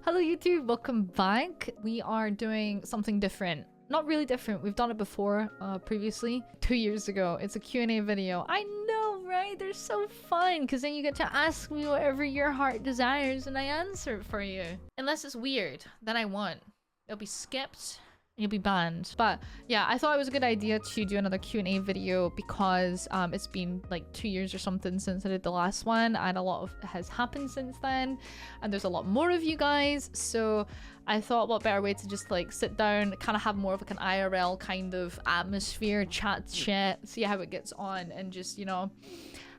Hello YouTube, welcome back. We are doing something different. Not really different, we've done it before, previously. 2 years ago. It's a Q&A video. I know, right? They're so fun, because then you get to ask me whatever your heart desires and I answer it for you. Unless it's weird, then I won't. It'll be skipped. You'll be banned. But yeah, I thought it was a good idea to do another Q&A video because it's been like 2 years or something since I did the last one, and a lot of has happened since then, and there's a lot more of you guys, so I thought what better way to just like sit down, kind of have more of like an IRL kind of atmosphere, chat shit, see how it gets on, and just, you know,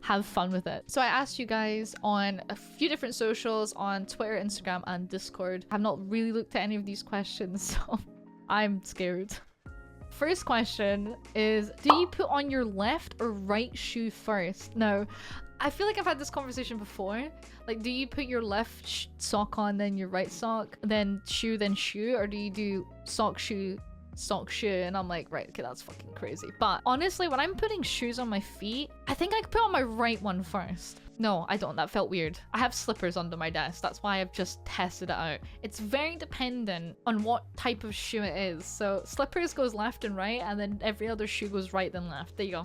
have fun with it. So I asked you guys on a few different socials, on Twitter, Instagram, and Discord. I've not really looked at any of these questions, so I'm scared. First question is, do you put on your left or right shoe first? No, I feel like I've had this conversation before. Like, do you put your left sock on, then your right sock, then shoe, or do you do sock, shoe, and I'm like, right, okay, that's fucking crazy. But honestly, when I'm putting shoes on my feet, I think I could put on my right one first. No, I don't. That felt weird. I have slippers under my desk. That's why I've just tested it out. It's very dependent on what type of shoe it is. So slippers goes left and right, and then every other shoe goes right then left. There you go.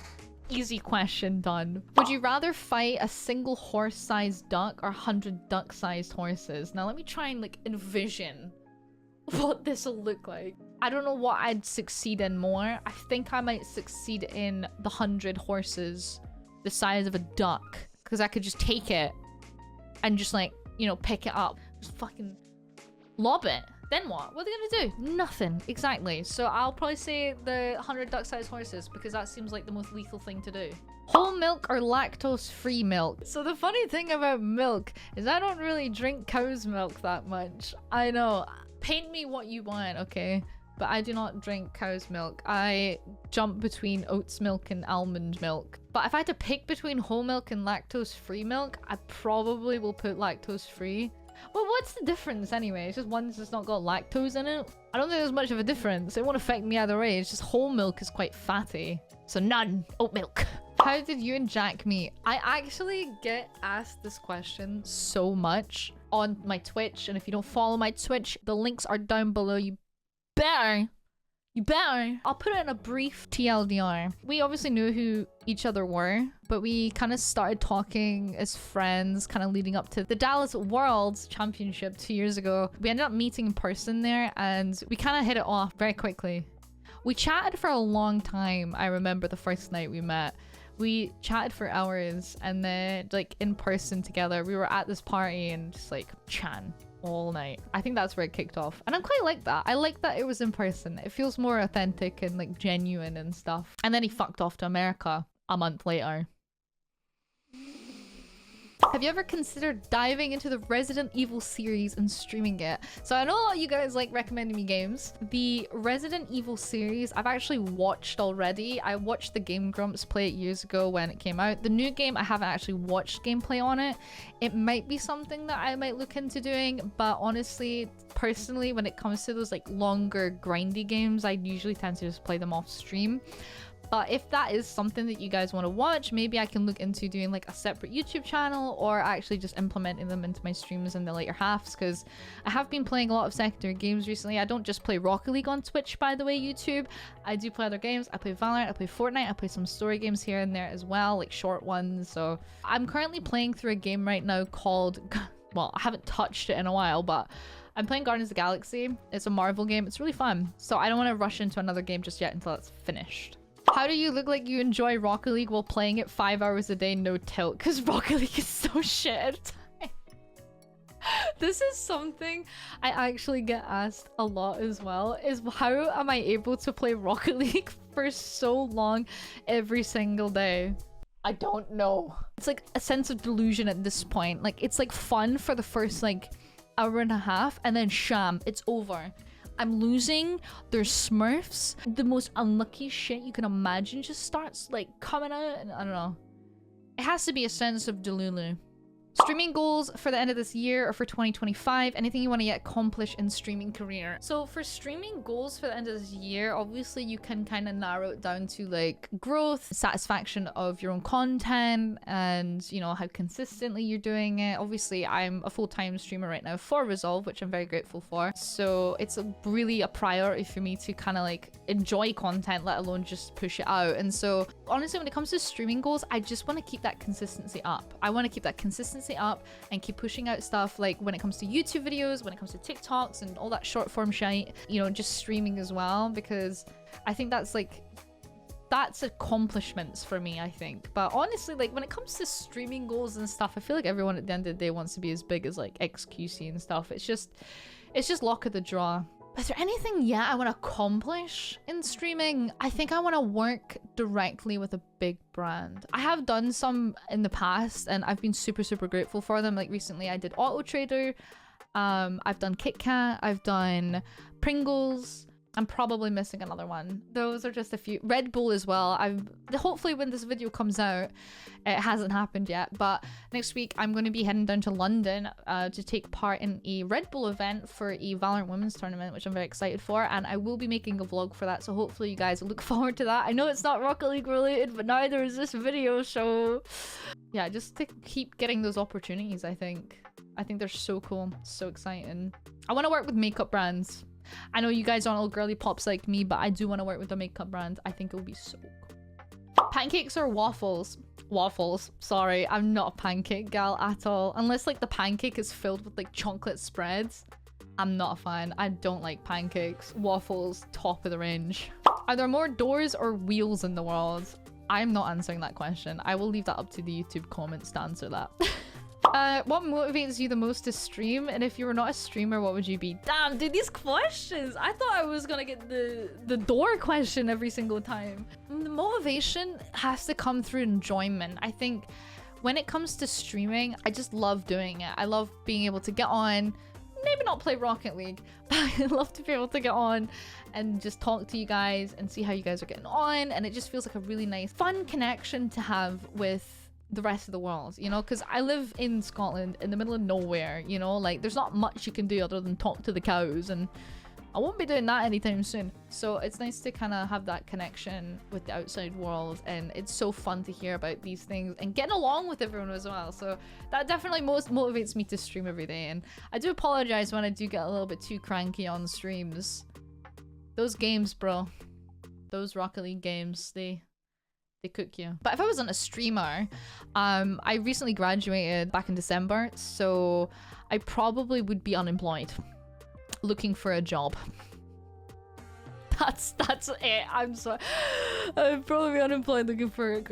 Easy question done. Would you rather fight a single horse-sized duck or 100 duck-sized horses? Now let me try and like envision what this will look like. I don't know what I'd succeed in more. I think I might succeed in the 100 horses the size of a duck, because I could just take it and just like, you know, pick it up, just fucking lob it. Then what? What are they gonna do? Nothing. Exactly. So I'll probably say the 100 duck-sized horses, because that seems like the most lethal thing to do. Whole milk or lactose-free milk? So the funny thing about milk is I don't really drink cow's milk that much. I know. Paint me what you want, okay? But I do not drink cow's milk. I jump between oats milk and almond milk. But if I had to pick between whole milk and lactose-free milk, I probably will put lactose-free. Well, what's the difference anyway? It's just one's just not got lactose in it. I don't think there's much of a difference. It won't affect me either way. It's just whole milk is quite fatty. So none. Oat milk. How did you and Jack meet? I actually get asked this question so much on my Twitch. And if you don't follow my Twitch, the links are down below. You better. I'll put it in a brief TLDR. We obviously knew who each other were, but we kind of started talking as friends, kind of leading up to the Dallas World Championship 2 years ago. We ended up meeting in person there, and we kind of hit it off very quickly. We chatted for a long time. I remember the first night we met. We chatted for hours, and then like in person together, we were at this party and just like chatting all night. I think that's where it kicked off, and I'm quite like that. I like that it was in person. It feels more authentic and like genuine and stuff. And then he fucked off to America a month later. Have you ever considered diving into the Resident Evil series and streaming it? So I know a lot of you guys like recommending me games. The Resident Evil series I've actually watched already. I watched the Game Grumps play it years ago when it came out. The new game, I haven't actually watched gameplay on it. It might be something that I might look into doing, but honestly, personally, when it comes to those like longer grindy games, I usually tend to just play them off stream. But if that is something that you guys want to watch, maybe I can look into doing like a separate YouTube channel, or actually just implementing them into my streams in the later halves, because I have been playing a lot of secondary games recently. I don't just play Rocket League on Twitch, by the way, YouTube. I do play other games. I play Valorant, I play Fortnite, I play some story games here and there as well, like short ones. So I'm currently playing through a game right now called, well, I haven't touched it in a while, but I'm playing Guardians of the Galaxy. It's a Marvel game. It's really fun. So I don't want to rush into another game just yet until it's finished. How do you look like you enjoy Rocket League while playing it 5 hours a day, no tilt? Because Rocket League is so shit at a time. This is something I actually get asked a lot as well, is how am I able to play Rocket League for so long every single day? I don't know. It's like a sense of delusion at this point. Like, it's like fun for the first like hour and a half, and then sham, it's over. I'm losing, there's smurfs, the most unlucky shit you can imagine just starts like coming out, and I don't know. It has to be a sense of delulu. Streaming goals for the end of this year or for 2025. Anything you want to get accomplished in streaming career. So for streaming goals for the end of this year, obviously you can kind of narrow it down to like growth, satisfaction of your own content, and you know how consistently you're doing it. Obviously I'm a full-time streamer right now for Resolve, which I'm very grateful for. So it's really a priority for me to kind of like enjoy content, let alone just push it out. And so honestly, when it comes to streaming goals, I just want to keep that consistency up. I want to keep that consistency up and keep pushing out stuff, like when it comes to YouTube videos, when it comes to TikToks and all that short form shite, you know, just streaming as well, because I think that's accomplishments for me, I think. But honestly, like when it comes to streaming goals and stuff, I feel like everyone at the end of the day wants to be as big as like XQC and stuff. It's just luck of the draw. Is there anything yet I want to accomplish in streaming? I think I want to work directly with a big brand. I have done some in the past and I've been super, super grateful for them. Like recently I did Auto Trader. I've done KitKat. I've done Pringles. I'm probably missing another one. Those are just a few. Red Bull as well. Hopefully when this video comes out, it hasn't happened yet, but next week I'm going to be heading down to London to take part in a Red Bull event for a Valorant Women's Tournament, which I'm very excited for, and I will be making a vlog for that, so hopefully you guys look forward to that. I know it's not Rocket League related, but neither is this video, so yeah, just to keep getting those opportunities. I think they're so cool, so exciting. I want to work with makeup brands. I know you guys aren't all girly pops like me, but I do want to work with a makeup brand. I think it would be so cool. Pancakes or waffles? Waffles. Sorry, I'm not a pancake gal at all. Unless like the pancake is filled with like chocolate spreads. I'm not a fan. I don't like pancakes. Waffles, top of the range. Are there more doors or wheels in the world? I'm not answering that question. I will leave that up to the YouTube comments to answer that. What motivates you the most to stream? And if you were not a streamer, what would you be? Damn, dude, these questions. I thought I was gonna get the door question every single time. The motivation has to come through enjoyment. I think when it comes to streaming, I just love doing it. I love being able to get on, maybe not play Rocket League, but I love to be able to get on and just talk to you guys and see how you guys are getting on. And it just feels like a really nice, fun connection to have with the rest of the world, you know, because I live in Scotland in the middle of nowhere, you know, like there's not much you can do other than talk to the cows, and I won't be doing that anytime soon. So it's nice to kind of have that connection with the outside world, and it's so fun to hear about these things and getting along with everyone as well. So that definitely most motivates me to stream every day. And I do apologize when I do get a little bit too cranky on streams. Those games, bro, those Rocket League games, they cook you. But if I wasn't a streamer, I recently graduated back in December, so I probably would be unemployed, looking for a job. That's it. I'm sorry. I'd probably be unemployed looking for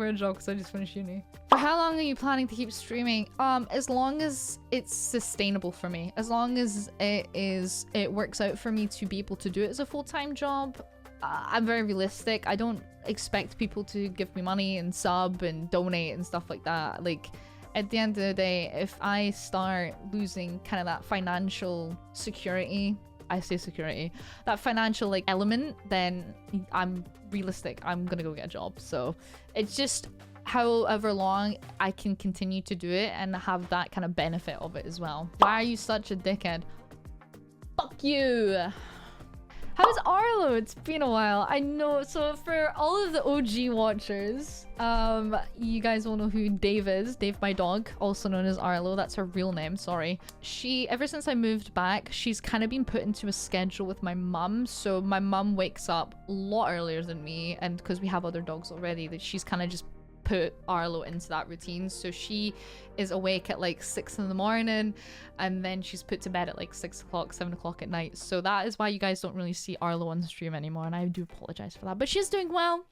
a job because I just finished uni. For how long are you planning to keep streaming? As long as it's sustainable for me. As long as it works out for me to be able to do it as a full-time job. I'm very realistic. I don't expect people to give me money and sub and donate and stuff like that. Like at the end of the day, if I start losing kind of that financial security, I say security, that financial like element, then I'm realistic. I'm gonna go get a job. So it's just however long I can continue to do it and have that kind of benefit of it as well. Why are you such a dickhead? Fuck you. How's Arlo? It's been a while. I know. So for all of the OG watchers, you guys will know who Dave is. Dave, my dog, also known as Arlo. That's her real name. Sorry. Ever since I moved back, she's kind of been put into a schedule with my mum. So my mum wakes up a lot earlier than me, and because we have other dogs already, that she's kind of just put Arlo into that routine. So she is awake at like 6 in the morning, and then she's put to bed at like 6 o'clock, 7 o'clock at night. So that is why you guys don't really see Arlo on the stream anymore, and I do apologize for that. But she's doing well.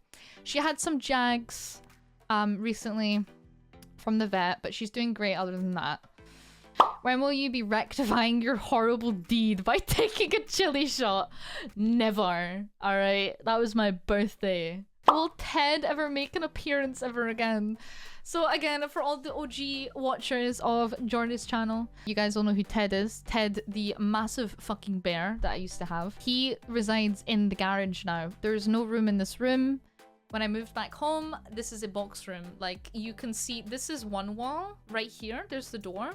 She had some jags recently from the vet, but she's doing great other than that. When will you be rectifying your horrible deed by taking a chili shot? Never. All right, that was my birthday. Will Ted ever make an appearance ever again? So again, for all the OG watchers of Jorhdys channel, you guys all know who Ted is. Ted, the massive fucking bear that I used to have. He resides in the garage now. There's no room in this room When I moved back home, this is a box room. Like, you can see, this is one wall right here. There's the door.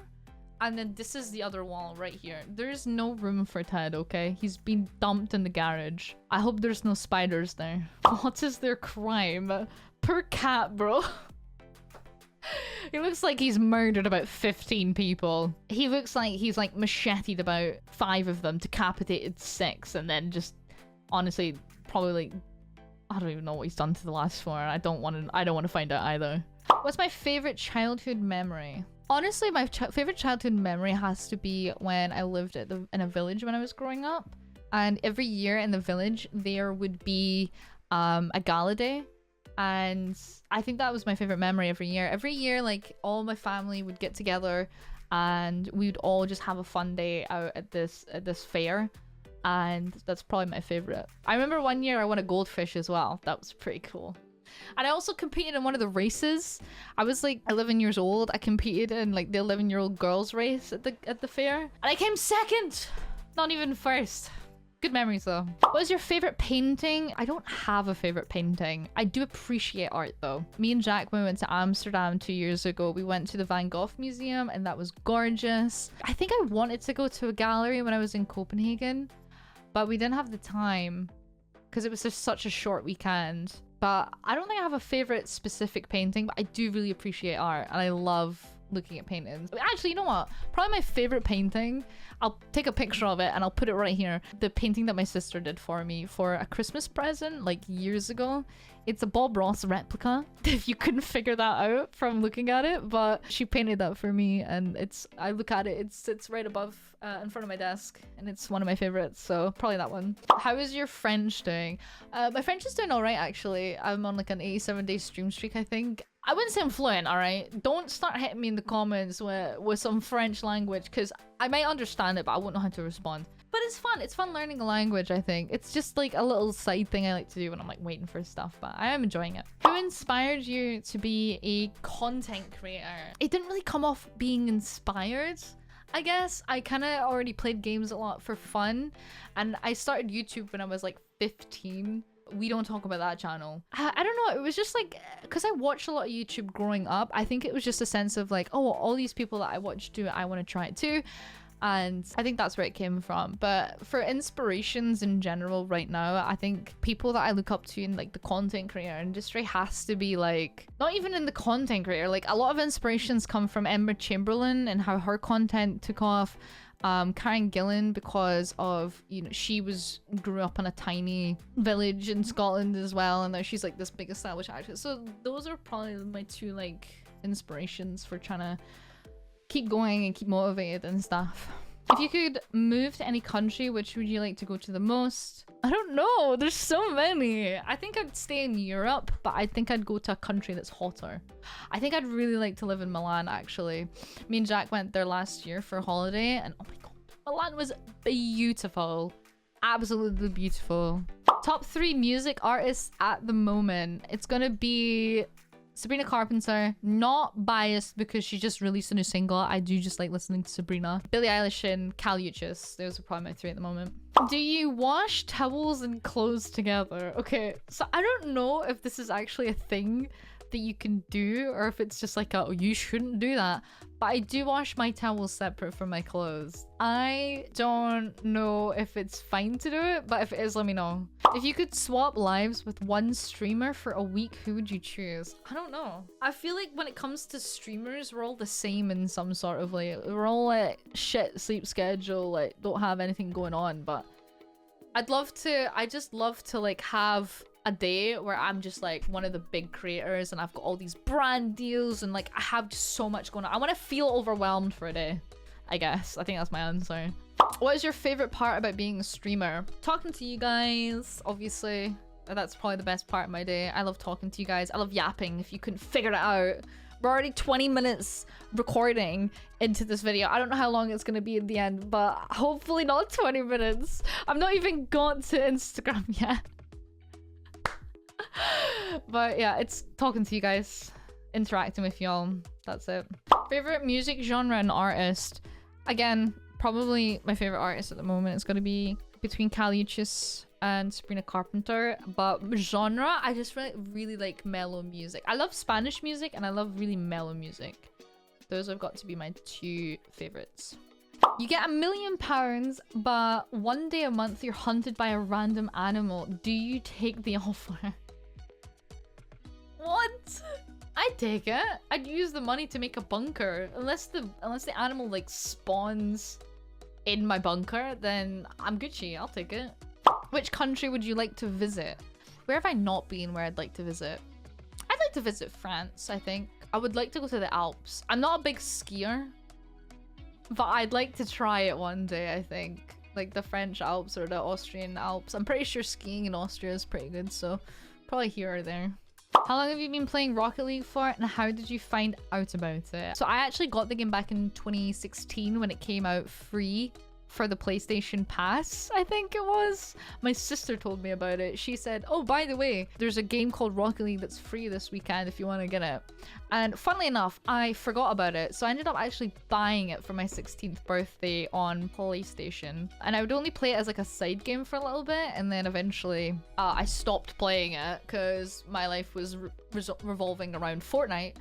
And then this is the other wall right here. There's no room for Ted, okay? He's been dumped in the garage. I hope there's no spiders there. What is their crime? Poor cat, bro. He looks like he's murdered about 15 people. He looks like he's like macheted about 5 of them, decapitated 6, and then just honestly probably like, I don't even know what he's done to the last 4. I don't want to find out either. What's my favorite childhood memory? Honestly, my favorite childhood memory has to be when I lived in a village when I was growing up. And every year in the village, there would be a gala day. And I think that was my favorite memory every year. Every year, like, all my family would get together and we would all just have a fun day out at this fair. And that's probably my favorite. I remember one year I won a goldfish as well. That was pretty cool. And I also competed in one of the races. I was like 11 years old. I competed in like the 11-year-old girls race at the fair. And I came second! Not even first. Good memories though. What was your favorite painting? I don't have a favorite painting. I do appreciate art though. Me and Jack, when we went to Amsterdam 2 years ago, we went to the Van Gogh Museum and that was gorgeous. I think I wanted to go to a gallery when I was in Copenhagen, but we didn't have the time because it was just such a short weekend. But I don't think I have a favorite specific painting, but I do really appreciate art and I love looking at paintings. Actually, you know what? Probably my favorite painting, I'll take a picture of it and I'll put it right here. The painting that my sister did for me for a Christmas present like years ago. It's a Bob Ross replica, if you couldn't figure that out from looking at it, but she painted that for me and I look at it, it sits right above in front of my desk and it's one of my favorites, so probably that one. How is your French doing? My French is doing all right, actually. I'm on like an 87-day stream streak, I think. I wouldn't say I'm fluent, all right? Don't start hitting me in the comments with some French language because I might understand it, but I won't know how to respond. But it's fun. It's fun learning a language, I think. It's just like a little side thing I like to do when I'm like waiting for stuff, but I am enjoying it. Who inspired you to be a content creator? It didn't really come off being inspired, I guess. I kind of already played games a lot for fun, and I started YouTube when I was like 15. We don't talk about that channel. I don't know, it was just like, because I watched a lot of YouTube growing up, I think it was just a sense of like, oh, all these people that I watch do it, I want to try it too. And I think that's where it came from. But for inspirations in general right now, I think people that I look up to in like the content creator industry has to be like, not even in the content creator, like a lot of inspirations come from Emma Chamberlain and how her content took off. Karen Gillan, because of, you know, she grew up in a tiny village in Scotland as well, and now she's like this big established actress. So those are probably my 2 like inspirations for trying to keep going and keep motivated and stuff. If you could move to any country, which would you like to go to the most? I don't know, there's so many. I think I'd stay in Europe, but I think I'd go to a country that's hotter. I think I'd really like to live in Milan, actually. Me and Jack went there last year for a holiday and oh my god, Milan was beautiful. Absolutely beautiful. Top 3 music artists at the moment. It's gonna be Sabrina Carpenter, not biased because she just released a new single. I do just like listening to Sabrina. Billie Eilish and Kal Uchis. Those are probably my 3 at the moment. Do you wash towels and clothes together? Okay, so I don't know if this is actually a thing that you can do or if it's just like oh, you shouldn't do that. But I do wash my towels separate from my clothes. I don't know if it's fine to do it, but if it is, let me know. If you could swap lives with one streamer for a week, who would you choose? I don't know. I feel like when it comes to streamers, we're all the same in some sort of like, we're all like shit sleep schedule, like don't have anything going on, but I just love to like have a day where I'm just like one of the big creators and I've got all these brand deals and like I have just so much going on. I want to feel overwhelmed for a day, I guess. I think that's my answer. What is your favorite part about being a streamer? Talking to you guys, obviously. That's probably the best part of my day. I love talking to you guys. I love yapping, if you couldn't figure it out. We're already 20 minutes recording into this video. I don't know how long it's going to be in the end, but hopefully not 20 minutes. I've not even got to Instagram yet. But yeah, it's talking to you guys, interacting with y'all. That's it. Favorite music genre and artist? Again, probably my favorite artist at the moment is going to be between Kal Uchis and Sabrina Carpenter, but genre, I just really like mellow music. I love Spanish music and I love really mellow music. Those have got to be my two favorites. You get £1 million, but one day a month you're hunted by a random animal. Do you take the offer? What? I'd take it. I'd use the money to make a bunker. Unless the animal like spawns in my bunker, then I'm Gucci. I'll take it. Which country would you like to visit? Where have I not been where I'd like to visit? I'd like to visit France, I think. I would like to go to the Alps. I'm not a big skier, but I'd like to try it one day, I think. Like the French Alps or the Austrian Alps. I'm pretty sure skiing in Austria is pretty good, so probably here or there. How long have you been playing Rocket League for, and how did you find out about it? So I actually got the game back in 2016 when it came out free for the PlayStation Pass, I think it was. My sister told me about it. She said, oh, by the way, there's a game called Rocket League that's free this weekend if you want to get it. And funnily enough, I forgot about it. So I ended up actually buying it for my 16th birthday on PlayStation. And I would only play it as like a side game for a little bit. And then eventually I stopped playing it because my life was revolving around Fortnite.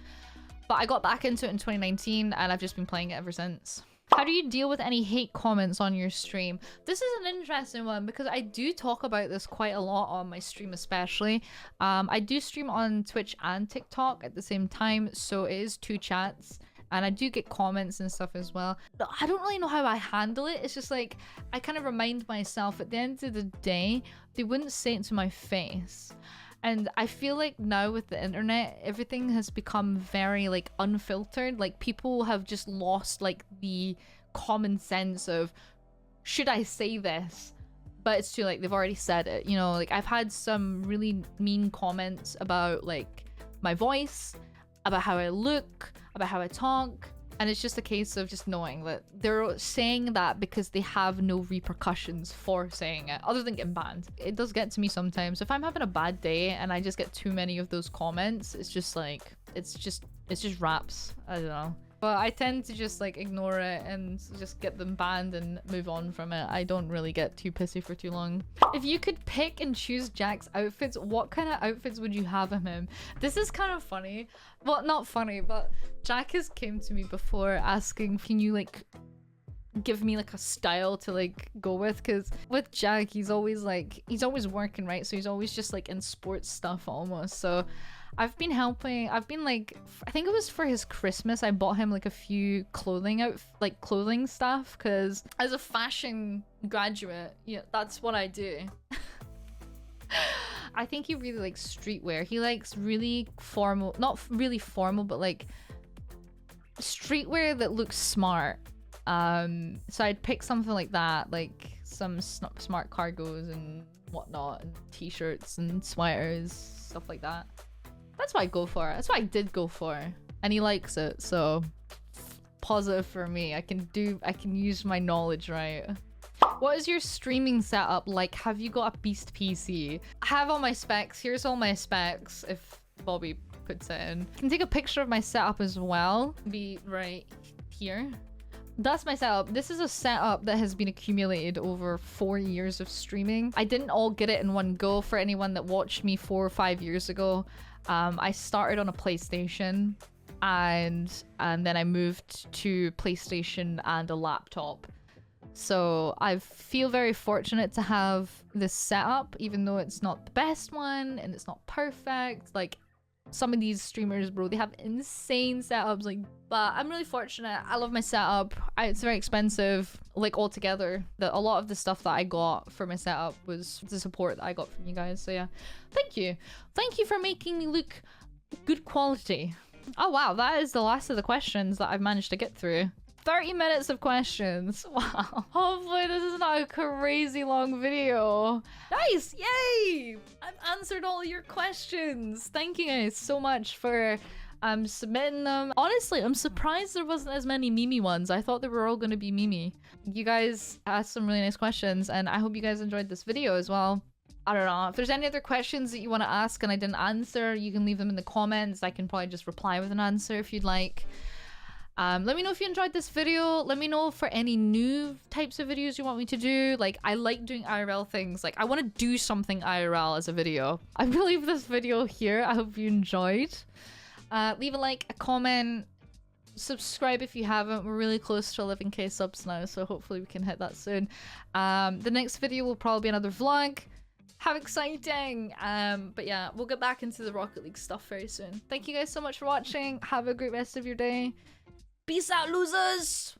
But I got back into it in 2019 and I've just been playing it ever since. How do you deal with any hate comments on your stream? This is an interesting one because I do talk about this quite a lot on my stream especially. I do stream on Twitch and TikTok at the same time, so it is two chats. And I do get comments and stuff as well. But I don't really know how I handle it. It's just like, I kind of remind myself at the end of the day, they wouldn't say it to my face. And I feel like now with the internet, everything has become very like unfiltered. Like people have just lost like the common sense of, should I say this? But it's too late, they've already said it. You know, like I've had some really mean comments about like my voice, about how I look, about how I talk. And it's just a case of just knowing that they're saying that because they have no repercussions for saying it, other than getting banned. It does get to me sometimes. If I'm having a bad day and I just get too many of those comments, it's just like, it's just raps. I don't know. But I tend to just like ignore it and just get them banned and move on from it. I don't really get too pissy for too long. If you could pick and choose Jack's outfits, what kind of outfits would you have of him? This is kind of funny. Well, not funny, but Jack has came to me before asking, can you like give me like a style to like go with? Because with Jack, he's always working, right? So he's always just like in sports stuff almost. So I've been like, I think it was for his Christmas, I bought him like a few clothing stuff, because as a fashion graduate, yeah, that's what I do. I think he really likes streetwear. He likes really formal, not really formal, but like streetwear that looks smart. So I'd pick something like that, like some smart cargos and whatnot, and t-shirts and sweaters, stuff like that. That's what I go for. That's what I did go for. And he likes it, so positive for me. I can use my knowledge right. What is your streaming setup like? Have you got a beast PC? I have all my specs. Here's all my specs if Bobby puts it in. I can take a picture of my setup as well. Be right here. That's my setup. This is a setup that has been accumulated over 4 years of streaming. I didn't all get it in one go. For anyone that watched me 4 or 5 years ago, I started on a PlayStation and then I moved to PlayStation and a laptop. So I feel very fortunate to have this setup, even though it's not the best one and it's not perfect. Like some of these streamers, bro, they have insane setups, like, but I'm really fortunate. I love my setup. It's very expensive, like altogether. A lot of the stuff that I got for my setup was the support that I got from you guys. So yeah, thank you for making me look good quality. Oh wow, that is the last of the questions that I've managed to get through. 30 minutes of questions. Wow. Hopefully this is not a crazy long video. Nice. Yay. I've answered all your questions. Thank you guys so much for submitting them. Honestly, I'm surprised there wasn't as many Mimi ones. I thought they were all going to be Mimi. You guys asked some really nice questions and I hope you guys enjoyed this video as well. I don't know. If there's any other questions that you want to ask and I didn't answer, you can leave them in the comments. I can probably just reply with an answer if you'd like. Let me know if you enjoyed this video. Let me know for any new types of videos you want me to do. Like, I like doing IRL things. Like, I want to do something IRL as a video. I will leave this video here. I hope you enjoyed. Leave a like, a comment, subscribe if you haven't. We're really close to 11k subs now, so hopefully we can hit that soon. The next video will probably be another vlog. How exciting! But yeah, we'll get back into the Rocket League stuff very soon. Thank you guys so much for watching. Have a great rest of your day. Peace out, losers!